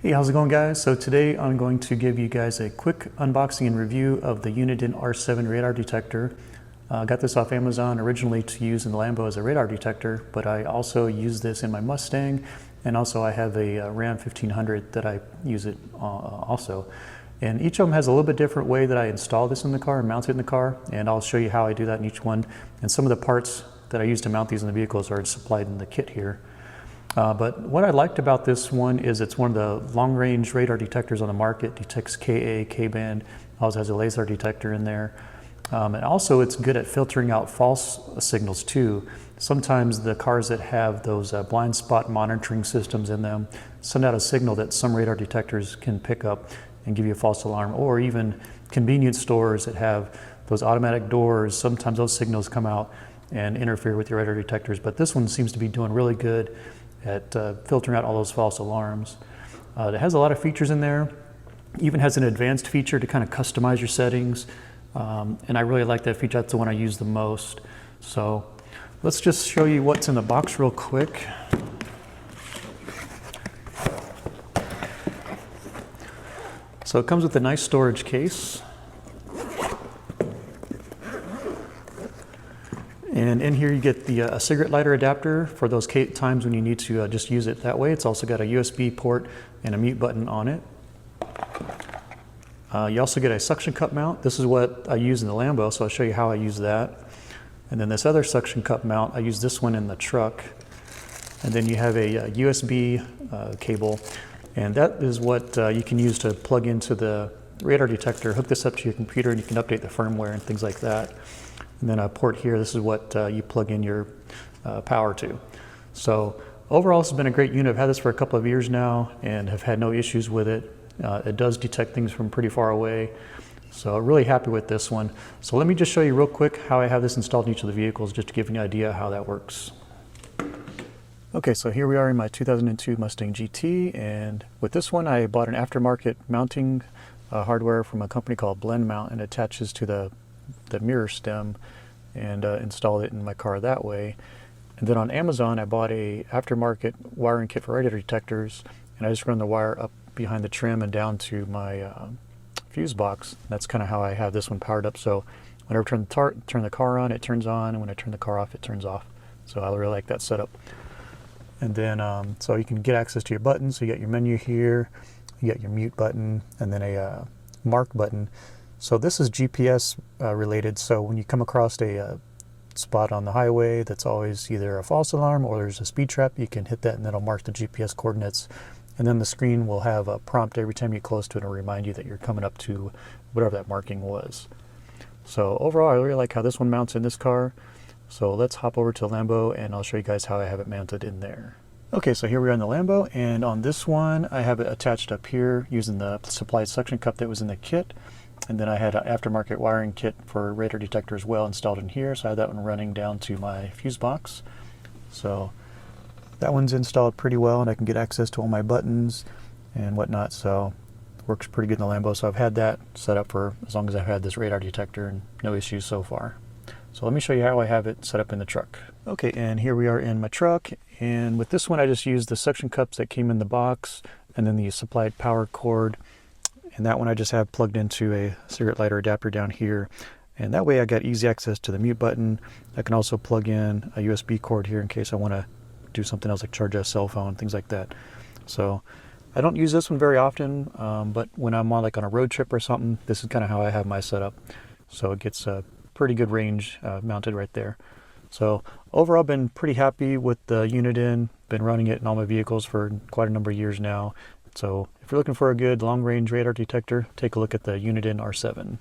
Hey, how's it going, guys? So today I'm going to give you guys a quick unboxing and review of the Uniden R7 radar detector. I got this off Amazon originally to use in the Lambo as a radar detector, but I also use this in my Mustang, and also I have a Ram 1500 that I use it also. And each of them has a little bit different way that I install this in the car and mount it in the car, and I'll show you how I do that in each one. And some of the parts that I use to mount these in the vehicles are supplied in the kit here. But what I liked about this one is it's one of the long-range radar detectors on the market. Detects Ka, K-band, also has a laser detector in there. And also it's good at filtering out false signals too. Sometimes the cars that have those blind spot monitoring systems in them send out a signal that some radar detectors can pick up and give you a false alarm, or even convenience stores that have those automatic doors. Sometimes those signals come out and interfere with your radar detectors, but this one seems to be doing really good at filtering out all those false alarms. It has a lot of features in there. Even has an advanced feature to kind of customize your settings. And I really like that feature. That's the one I use the most. So let's just show you what's in the box real quick. So it comes with a nice storage case. And in here you get the a cigarette lighter adapter for those times when you need to just use it that way. It's also got a USB port and a mute button on it. You also get a suction cup mount. This is what I use in the Lambo, so I'll show you how I use that. And then this other suction cup mount, I use this one in the truck. And then you have a USB cable, and that is what you can use to plug into the radar detector, hook this up to your computer, and you can update the firmware and things like that. And then a port here, this is what you plug in your power to. So overall, this has been a great unit. I've had this for a couple of years now and have had no issues with it. It does detect things from pretty far away. So really happy with this one. So let me just show you real quick how I have this installed in each of the vehicles, just to give you an idea how that works. Okay, so here we are in my 2002 Mustang GT, and with this one I bought an aftermarket mounting hardware from a company called Blendmount, and it attaches to the mirror stem, and installed it in my car that way. And then on Amazon I bought a aftermarket wiring kit for radar detectors, and I just run the wire up behind the trim and down to my fuse box. That's kind of how I have this one powered up, so whenever I turn the car on, it turns on, and when I turn the car off, it turns off. So I really like that setup. And then so you can get access to your buttons. So you got your menu here, you got your mute button, and then a mark button. So this is GPS related, so when you come across a spot on the highway that's always either a false alarm or there's a speed trap, you can hit that and that'll mark the GPS coordinates. And then the screen will have a prompt every time you're close to it and remind you that you're coming up to whatever that marking was. So overall, I really like how this one mounts in this car. So let's hop over to the Lambo and I'll show you guys how I have it mounted in there. Okay, so here we are in the Lambo, and on this one I have it attached up here using the supplied suction cup that was in the kit. And then I had an aftermarket wiring kit for radar detector as well installed in here, so I had that one running down to my fuse box. So that one's installed pretty well, and I can get access to all my buttons and whatnot, so it works pretty good in the Lambo. So I've had that set up for as long as I've had this radar detector, and no issues so far. So let me show you how I have it set up in the truck. Okay, and here we are in my truck, and with this one I just used the suction cups that came in the box and then the supplied power cord. And that one I just have plugged into a cigarette lighter adapter down here. And that way I got easy access to the mute button. I can also plug in a USB cord here in case I want to do something else like charge a cell phone, things like that. So I don't use this one very often, but when I'm on a road trip or something, this is kind of how I have my setup. So it gets a pretty good range mounted right there. So overall, I've been pretty happy with the Uniden. Been running it in all my vehicles for quite a number of years now. So if you're looking for a good long-range radar detector, take a look at the Uniden R7.